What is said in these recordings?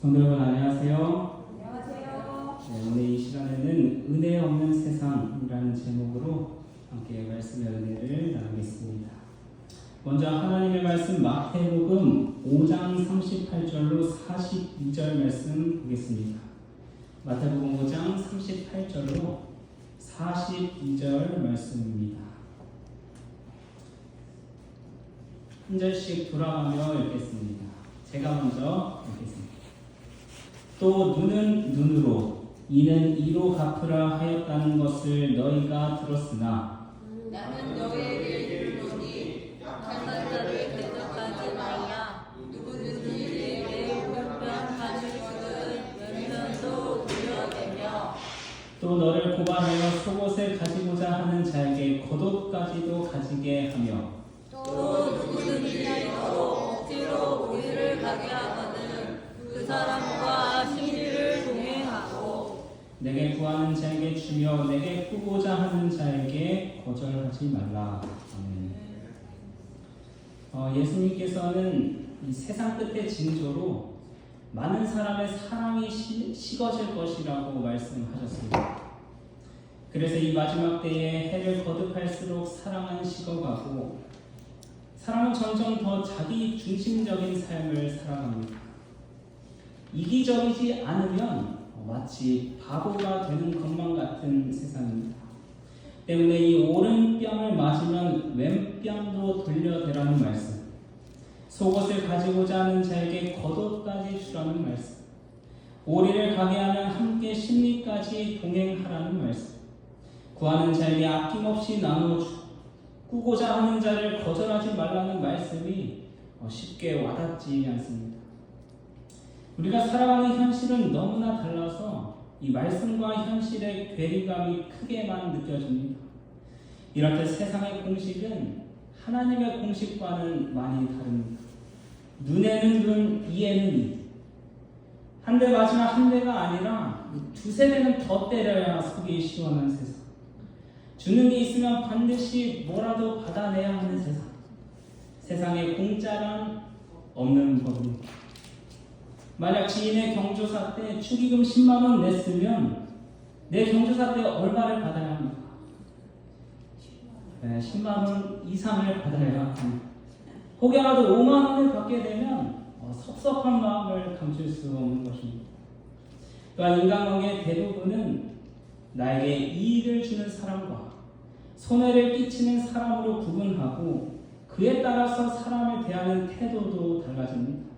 성도 여러분 안녕하세요. 안녕하세요. 오늘 이 시간에는 은혜 없는 세상이라는 제목으로 함께 말씀의 은혜를 나누겠습니다. 먼저 하나님의 말씀 마태복음 5장 38절로 42절 말씀 보겠습니다. 마태복음 5장 38절로 42절 말씀입니다. 한 절씩 돌아가며 읽겠습니다. 제가 먼저 읽겠습니다. 또 눈은 눈으로 이는 이로 갚으라 하였다는 것을 너희가 들었으나 나는 너희에게 이르노니 악한 자를 대적하지 말라. 누구든지 오른편 가지고는 왼편도 돌려내며 또 너를 고발하여 속옷을 가지고자 하는 자에게 겉옷까지도 가지게 하며 또 누구든지 너로 억지로 우리를 가게 하거든 그 사람과 심리를 동행하고 내게 구하는 자에게 주며 내게 꾸고자 하는 자에게 거절하지 말라. 아멘. 예수님께서는 이 세상 끝의 징조로 많은 사람의 사랑이 식어질 것이라고 말씀하셨습니다. 그래서 이 마지막 때에 해를 거듭할수록 사랑은 식어가고 사람은 점점 더 자기 중심적인 삶을 살아갑니다. 이기적이지 않으면 마치 바보가 되는 것만 같은 세상입니다. 때문에 이 오른뺨을 맞으면 왼뺨도 돌려대라는 말씀, 속옷을 가지고자 하는 자에게 겉옷까지 주라는 말씀, 오리를 가게 하면 함께 심리까지 동행하라는 말씀, 구하는 자에게 아낌없이 나누어주고 꾸고자 하는 자를 거절하지 말라는 말씀이 쉽게 와닿지 않습니다. 우리가 살아가는 현실은 너무나 달라서 이 말씀과 현실의 괴리감이 크게만 느껴집니다. 이렇듯 세상의 공식은 하나님의 공식과는 많이 다릅니다. 눈에는 눈, 이에는 이. 한 대 맞으면 한 대가 아니라 두세 대는 더 때려야 속이 시원한 세상. 주는 게 있으면 반드시 뭐라도 받아내야 하는 세상. 세상에 공짜란 없는 법입니다. 만약 지인의 경조사 때 축의금 10만 원 냈으면 내 경조사 때 얼마를 받아야 합니까? 10만 원 이상을 받아야 합니다. 혹여라도 5만 원을 받게 되면 섭섭한 마음을 감출 수 없는 것입니다. 또한 인간관계의 대부분은 나에게 이익을 주는 사람과 손해를 끼치는 사람으로 구분하고 그에 따라서 사람을 대하는 태도도 달라집니다.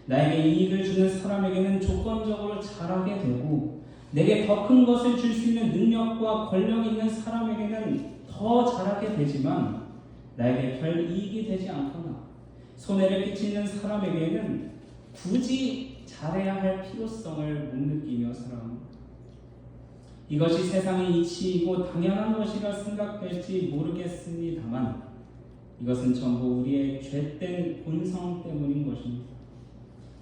나에게 이익을 주는 사람에게는 조건적으로 잘하게 되고 내게 더 큰 것을 줄 수 있는 능력과 권력 있는 사람에게는 더 잘하게 되지만 나에게 별 이익이 되지 않거나 손해를 끼치는 사람에게는 굳이 잘해야 할 필요성을 못 느끼며 살아갑니다. 이것이 세상의 이치이고 당연한 것이라 생각될지 모르겠습니다만 이것은 전부 우리의 죄된 본성 때문인 것입니다.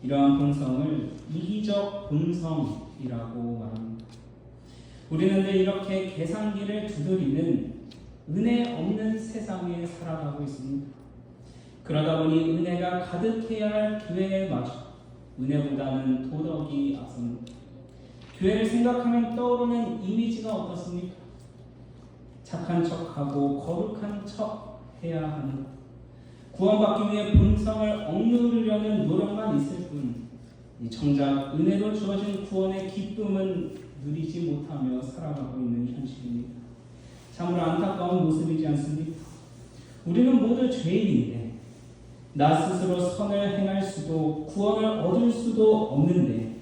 이러한 본성을 이기적 본성이라고 말합니다. 우리는 늘 이렇게 계산기를 두드리는 은혜 없는 세상에 살아가고 있습니다. 그러다 보니 은혜가 가득해야 할 교회에 마주 은혜보다는 도덕이 앞섭니다. 교회를 생각하면 떠오르는 이미지가 어떻습니까? 착한 척하고 거룩한 척 해야 하는 것. 구원받기 위해 본성을 억누르려는 노력만 있을 뿐 정작 은혜로 주어진 구원의 기쁨은 누리지 못하며 살아가고 있는 현실입니다. 참으로 안타까운 모습이지 않습니까? 우리는 모두 죄인인데 나 스스로 선을 행할 수도 구원을 얻을 수도 없는데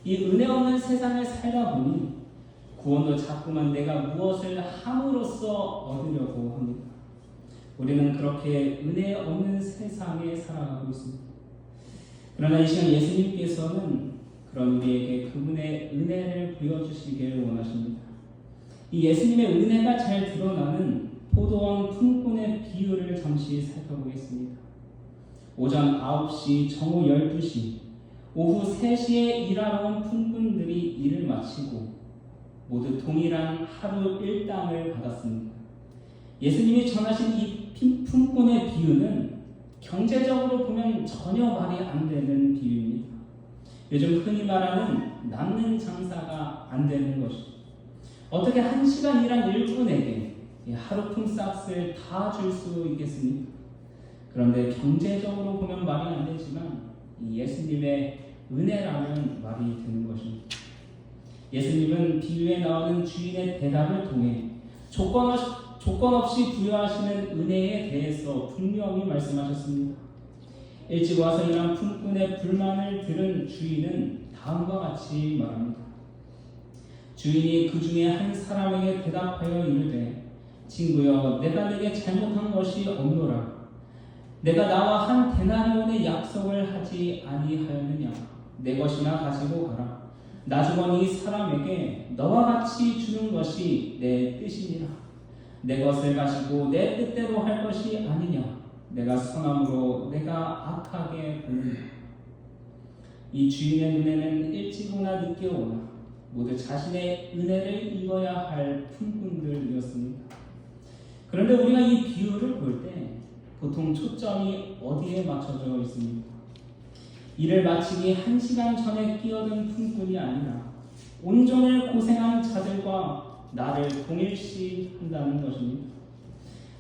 이 은혜 없는 세상을 살다 보니 구원도 자꾸만 내가 무엇을 함으로써 얻으려고 합니다. 우리는 그렇게 은혜 없는 세상에 살아가고 있습니다. 그러나 이 시간 예수님께서는 그런 우리에게 그분의 은혜를 보여주시길 원하십니다. 이 예수님의 은혜가 잘 드러나는 포도원 품꾼의 비유를 잠시 살펴보겠습니다. 오전 9시, 정오 12시, 오후 3시에 일하러 온 품꾼들이 일을 마치고 모두 동일한 하루 일당을 받았습니다. 예수님이 전하신 이 품꾼의 비유는 경제적으로 보면 전혀 말이 안 되는 비유입니다. 요즘 흔히 말하는 남는 장사가 안 되는 것이죠. 어떻게 1시간 일한 일꾼에게 하루 품삯을 다 줄 수 있겠습니까? 그런데 경제적으로 보면 말이 안 되지만 예수님의 은혜라면 말이 되는 것입니다. 예수님은 비유에 나오는 주인의 대답을 통해 조건 없이 부여하시는 은혜에 대해서 분명히 말씀하셨습니다. 일찍 와서 일한 품꾼의 불만을 들은 주인은 다음과 같이 말합니다. 주인이 그 중에 한 사람에게 대답하여 이르되 친구여 내가 네게 잘못한 것이 없노라. 내가 나와 한 데나리온의 약속을 하지 아니하였느냐. 내 것이나 가지고 가라. 나중은 이 사람에게 너와 같이 주는 것이 내 뜻이니라. 내 것을 가지고 내 뜻대로 할 것이 아니냐. 내가 선함으로 내가 악하게 보느냐. 이 주인의 눈에는 일찍 오나 늦게 오나 모두 자신의 은혜를 입어야 할 품꾼들이었습니다. 그런데 우리가 이 비유를 볼 때 보통 초점이 어디에 맞춰져 있습니까? 일을 마치기 1시간 전에 끼어든 품꾼이 아니라 온종일 고생한 자들과 나를 동일시한다는 것입니다.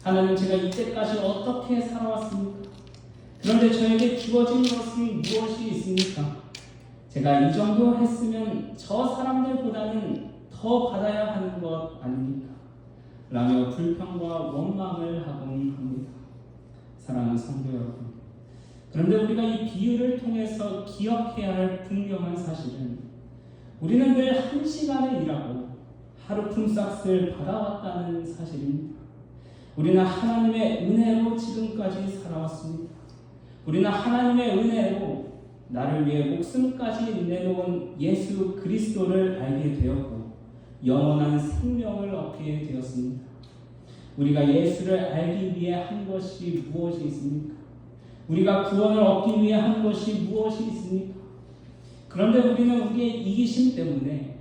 하나님, 제가 이때까지 어떻게 살아왔습니까? 그런데 저에게 주어진 것은 무엇이 있습니까? 제가 이 정도 했으면 저 사람들보다는 더 받아야 하는 것 아닙니까? 라며 불평과 원망을 하곤 합니다. 사랑하는 성도 여러분, 그런데 우리가 이 비유를 통해서 기억해야 할 분명한 사실은 우리는 늘 1시간을 일하고 하루 품삯을 받아왔다는 사실입니다. 우리는 하나님의 은혜로 지금까지 살아왔습니다. 우리는 하나님의 은혜로 나를 위해 목숨까지 내놓은 예수 그리스도를 알게 되었고 영원한 생명을 얻게 되었습니다. 우리가 예수를 알기 위해 한 것이 무엇이 있습니까? 우리가 구원을 얻기 위해 한 것이 무엇이 있습니까? 그런데 우리는 우리의 이기심 때문에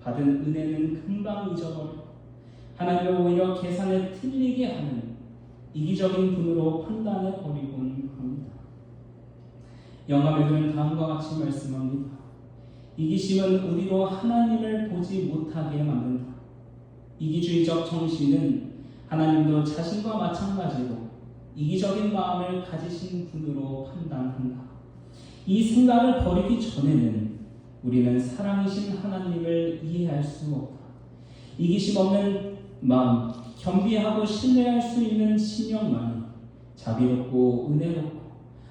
받은 은혜는 금방 잊어버리고 하나님을 오히려 계산을 틀리게 하는 이기적인 분으로 판단해 버리곤 합니다. 영감에들은 다음과 같이 말씀합니다. 이기심은 우리로 하나님을 보지 못하게 만든다. 이기주의적 정신은 하나님도 자신과 마찬가지로 이기적인 마음을 가지신 분으로 판단한다. 이 생각을 버리기 전에는 우리는 사랑이신 하나님을 이해할 수 없다. 이기심 없는 마음, 겸비하고 신뢰할 수 있는 신령만이 자비롭고 은혜롭고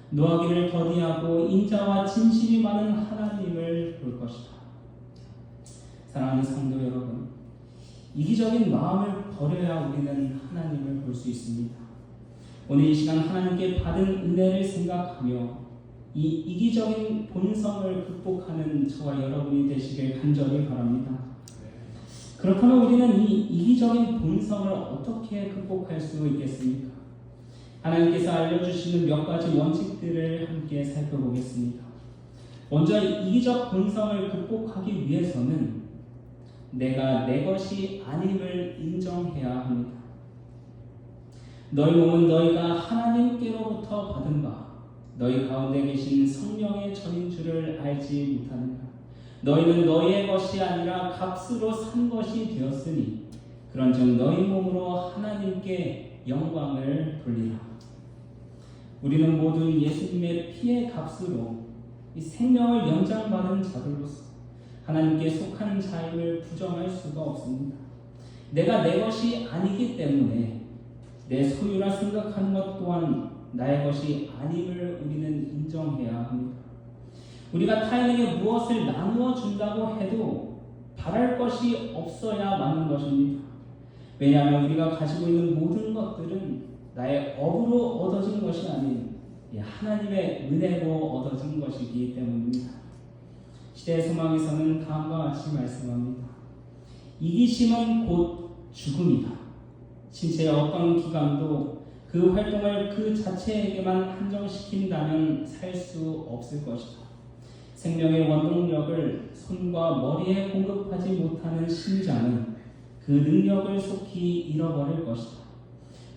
노하기를 더디하고 인자와 진실이 많은 하나님을 볼 것이다. 사랑하는 성도 여러분, 이기적인 마음을 버려야 우리는 하나님을 볼 수 있습니다. 오늘 이 시간 하나님께 받은 은혜를 생각하며 이 이기적인 본성을 극복하는 저와 여러분이 되시길 간절히 바랍니다. 그렇다면 우리는 이 이기적인 본성을 어떻게 극복할 수 있겠습니까? 하나님께서 알려주시는 몇 가지 원칙들을 함께 살펴보겠습니다. 먼저 이기적 본성을 극복하기 위해서는 내가 내 것이 아님을 인정해야 합니다. 너희 몸은 너희가 하나님께로부터 받은 바 너희 가운데 계신 성령의 전인 줄을 알지 못하는가? 너희는 너희의 것이 아니라 값으로 산 것이 되었으니 그런즉 너희 몸으로 하나님께 영광을 돌리라. 우리는 모두 예수님의 피의 값으로 이 생명을 연장받은 자들로서 하나님께 속한 자임을 부정할 수가 없습니다. 내가 내 것이 아니기 때문에 내 소유라 생각하는 것 또한 나의 것이 아님을 우리는 인정해야 합니다. 우리가 타인에게 무엇을 나누어 준다고 해도 바랄 것이 없어야 맞는 것입니다. 왜냐하면 우리가 가지고 있는 모든 것들은 나의 업으로 얻어진 것이 아닌 하나님의 은혜로 얻어진 것이기 때문입니다. 시대의 소망에서는 다음과 같이 말씀합니다. 이기심은 곧 죽음이다. 신체의 어떤 기관도 그 활동을 그 자체에게만 한정시킨다면 살 수 없을 것이다. 생명의 원동력을 손과 머리에 공급하지 못하는 심장은 그 능력을 속히 잃어버릴 것이다.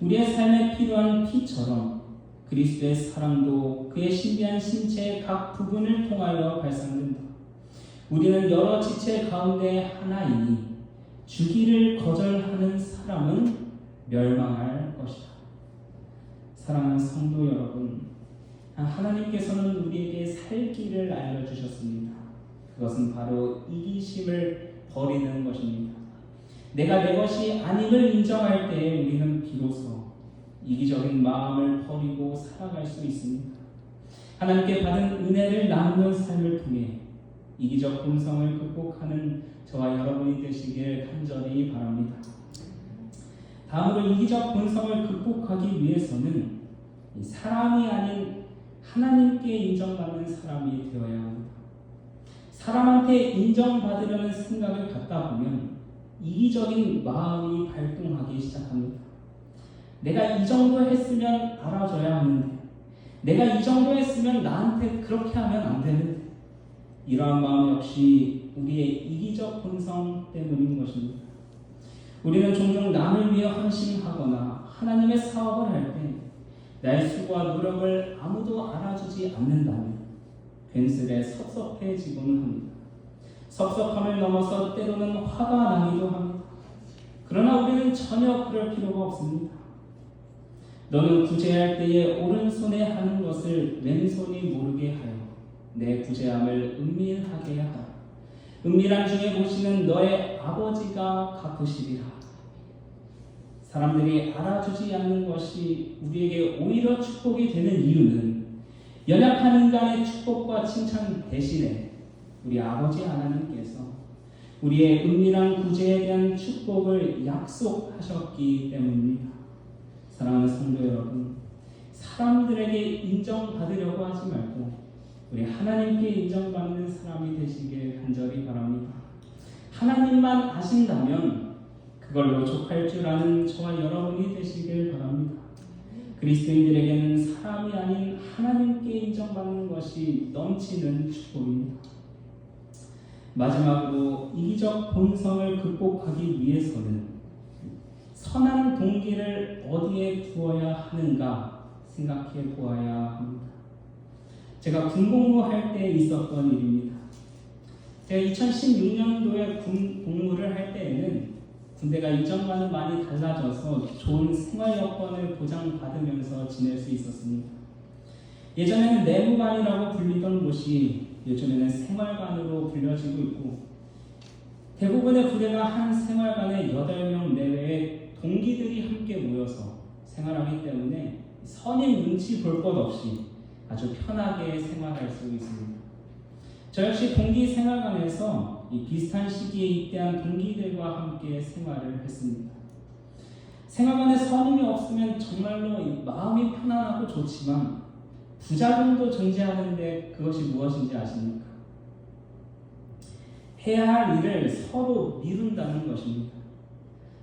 우리의 삶에 필요한 피처럼 그리스도의 사랑도 그의 신비한 신체의 각 부분을 통하여 발산된다. 우리는 여러 지체 가운데 하나이니 주기를 거절하는 사람은 멸망할 것이다. 사랑하는 성도 여러분, 하나님께서는 우리에게 살 길을 알려주셨습니다. 그것은 바로 이기심을 버리는 것입니다. 내가 내 것이 아님을 인정할 때 우리는 비로소 이기적인 마음을 버리고 살아갈 수 있습니다. 하나님께 받은 은혜를 나누는 삶을 통해 이기적 본성을 극복하는 저와 여러분이 되시길 간절히 바랍니다. 다음으로 이기적 본성을 극복하기 위해서는 사람이 아닌 하나님께 인정받는 사람이 되어야 합니다. 사람한테 인정받으려는 생각을 갖다 보면 이기적인 마음이 발동하기 시작합니다. 내가 이 정도 했으면 알아줘야 하는데, 내가 이 정도 했으면 나한테 그렇게 하면 안 되는데, 이러한 마음 역시 우리의 이기적 본성 때문인 것입니다. 우리는 종종 남을 위해 헌신하거나 하나님의 사업을 할 때 나의 수고와 노력을 아무도 알아주지 않는다면 괜스레 섭섭해지곤 합니다. 섭섭함을 넘어서 때로는 화가 나기도 합니다. 그러나 우리는 전혀 그럴 필요가 없습니다. 너는 구제할 때에 오른손에 하는 것을 왼손이 모르게 하여 내 구제함을 은밀하게 하라. 은밀한 중에 보시는 너의 아버지가 갚으시리라. 사람들이 알아주지 않는 것이 우리에게 오히려 축복이 되는 이유는 연약한 인간의 축복과 칭찬 대신에 우리 아버지 하나님께서 우리의 은밀한 구제에 대한 축복을 약속하셨기 때문입니다. 사랑하는 성도 여러분, 사람들에게 인정받으려고 하지 말고 우리 하나님께 인정받는 사람이 되시길 간절히 바랍니다. 하나님만 아신다면 그걸로 족할 줄 아는 저와 여러분이 되시길 바랍니다. 그리스도인들에게는 사람이 아닌 하나님께 인정받는 것이 넘치는 축복입니다. 마지막으로 이기적 본성을 극복하기 위해서는 선한 동기를 어디에 두어야 하는가 생각해 보아야 합니다. 제가 군복무할 때 있었던 일입니다. 제가 2016년도에 군복무를 할 때에는 군대가 이전과는 많이 달라져서 좋은 생활 여건을 보장받으면서 지낼 수 있었습니다. 예전에는 내무관이라고 불리던 곳이 요즘에는 생활관으로 불려지고 있고, 대부분의 부대가 한 생활관에 8명 내외의 동기들이 함께 모여서 생활하기 때문에 선임 눈치 볼 것 없이 아주 편하게 생활할 수 있습니다. 저 역시 동기 생활관에서 이 비슷한 시기에 입대한 동기들과 함께 생활을 했습니다. 생활관에 선임이 없으면 정말로 마음이 편안하고 좋지만 부작용도 존재하는데 그것이 무엇인지 아십니까? 해야 할 일을 서로 미룬다는 것입니다.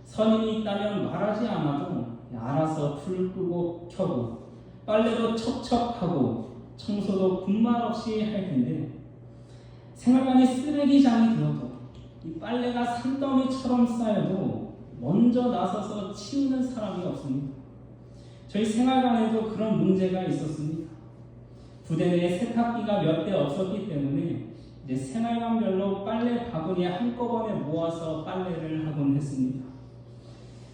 선임이 있다면 말하지 않아도 알아서 불 끄고 켜고 빨래도 척척하고 청소도 군말 없이 할 텐데, 생활관이 쓰레기장이 되어도 이 빨래가 산더미처럼 쌓여도 먼저 나서서 치우는 사람이 없습니다. 저희 생활관에도 그런 문제가 있었습니다. 부대 내에 세탁기가 몇 대 없었기 때문에 이제 생활관별로 빨래 바구니에 한꺼번에 모아서 빨래를 하곤 했습니다.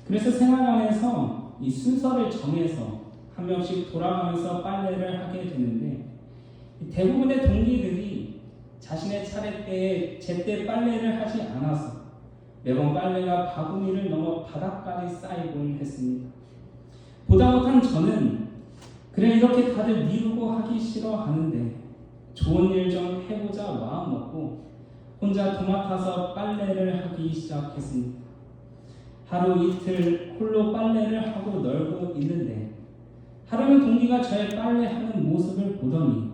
그래서 생활관에서 이 순서를 정해서 한 명씩 돌아가면서 빨래를 하게 되는데, 대부분의 동기들이 자신의 차례 때에 제때 빨래를 하지 않아서 매번 빨래가 바구니를 넘어 바닥까지 쌓이곤 했습니다. 보다 못한 저는 그래 이렇게 다들 미루고 하기 싫어하는데 좋은 일 좀 해보자 마음 먹고 혼자 도맡아서 빨래를 하기 시작했습니다. 하루 이틀 홀로 빨래를 하고 널고 있는데 하루는 동기가 저의 빨래하는 모습을 보더니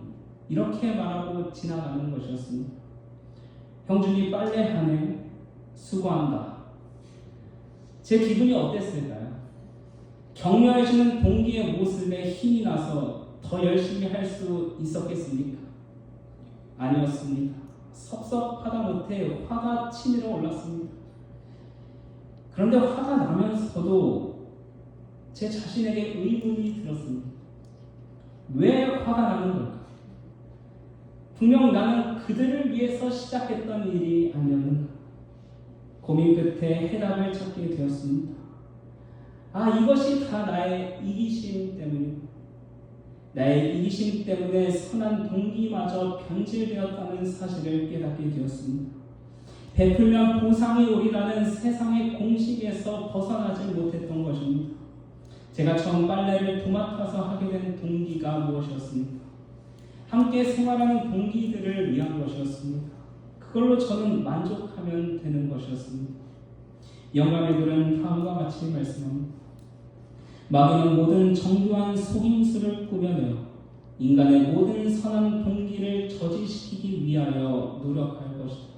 이렇게 말하고 지나가는 것이었습니다. 형준이 빨래하네, 수고한다. 제 기분이 어땠을까요? 격려해주는 동기의 모습에 힘이 나서 더 열심히 할 수 있었겠습니까? 아니었습니다. 섭섭하다 못해 화가 치밀어 올랐습니다. 그런데 화가 나면서도 제 자신에게 의문이 들었습니다. 왜 화가 나는 걸까? 분명 나는 그들을 위해서 시작했던 일이 아니었는가? 고민 끝에 해답을 찾게 되었습니다. 이것이 다 나의 이기심 때문입니다. 나의 이기심 때문에 선한 동기마저 변질되었다는 사실을 깨닫게 되었습니다. 베풀면 보상이 오리라는 세상의 공식에서 벗어나지 못했던 것입니다. 제가 처음 빨래를 도맡아서 하게 된 동기가 무엇이었습니까? 함께 생활하는 동기들을 위한 것이었습니다. 그걸로 저는 만족하면 되는 것이었습니다. 영감의 글은 다음과 같이 말씀합니다. 마귀는 모든 정교한 속임수를 꾸며내어 인간의 모든 선한 동기를 저지시키기 위하여 노력할 것이다.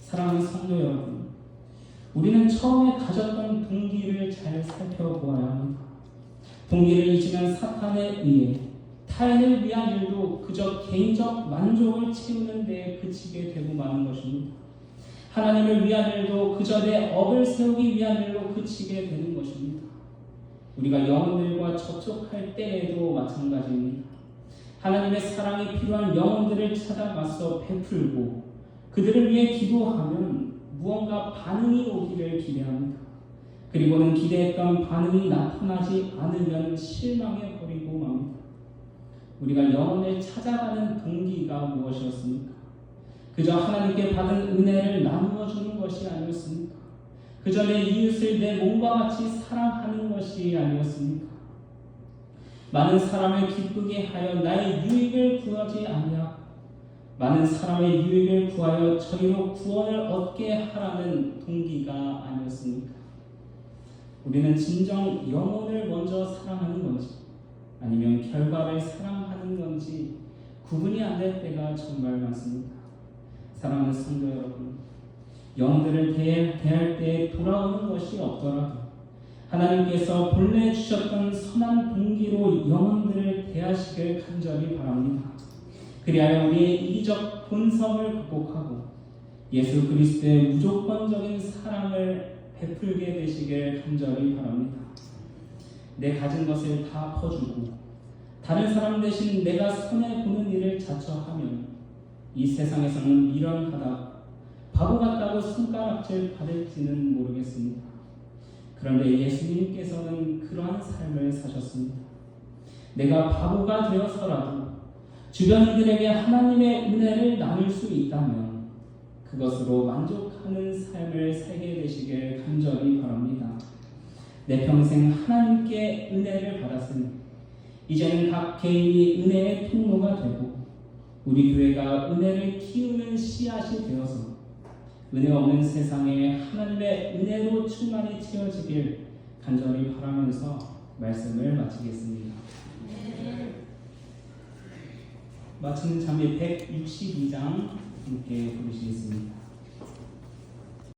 사랑하는 성도 여러분, 우리는 처음에 가졌던 동기를 잘 살펴보아야 합니다. 동기를 잊으면 사탄에 의해 타인을 위한 일도 그저 개인적 만족을 채우는 데에 그치게 되고 마는 것입니다. 하나님을 위한 일도 그저 내 업을 세우기 위한 일로 그치게 되는 것입니다. 우리가 영혼들과 접촉할 때에도 마찬가지입니다. 하나님의 사랑이 필요한 영혼들을 찾아가서 베풀고 그들을 위해 기도하면 무언가 반응이 오기를 기대합니다. 그리고는 기대했던 반응이 나타나지 않으면 실망해 버리고 맙니다. 우리가 영혼을 찾아가는 동기가 무엇이었습니까? 그저 하나님께 받은 은혜를 나누어 주는 것이 아니었습니까? 그저 내 이웃을 내 몸과 같이 사랑하는 것이 아니었습니까? 많은 사람을 기쁘게 하여 나의 유익을 구하지 아니하고 많은 사람의 유익을 구하여 저희로 구원을 얻게 하라는 동기가 아니었습니까? 우리는 진정 영혼을 먼저 사랑하는 건지 아니면 결과를 사랑하는 건지 구분이 안 될 때가 정말 많습니다. 사랑하는 성도 여러분, 영들을 대할 때 돌아오는 것이 없더라도 하나님께서 본래 주셨던 선한 동기로 영혼들을 대하시길 간절히 바랍니다. 그리하여 우리의 이기적 본성을 극복하고 예수 그리스도의 무조건적인 사랑을 베풀게 되시길 간절히 바랍니다. 내 가진 것을 다 퍼주고 다른 사람 대신 내가 손해보는 일을 자처하면 이 세상에서는 미련하다 바보 같다고 손가락질 받을지는 모르겠습니다. 그런데 예수님께서는 그러한 삶을 사셨습니다. 내가 바보가 되어서라도 주변 이들에게 하나님의 은혜를 나눌 수 있다면 그것으로 만족하는 삶을 살게 되시길 간절히 바랍니다. 내 평생 하나님께 은혜를 받았으니 이제는 각 개인이 은혜의 통로가 되고 우리 교회가 은혜를 키우는 씨앗이 되어서 은혜 없는 세상에 하나님의 은혜로 충만히 채워지길 간절히 바라면서 말씀을 마치겠습니다. 마치는 잠이 162장 함께 부르시겠습니다.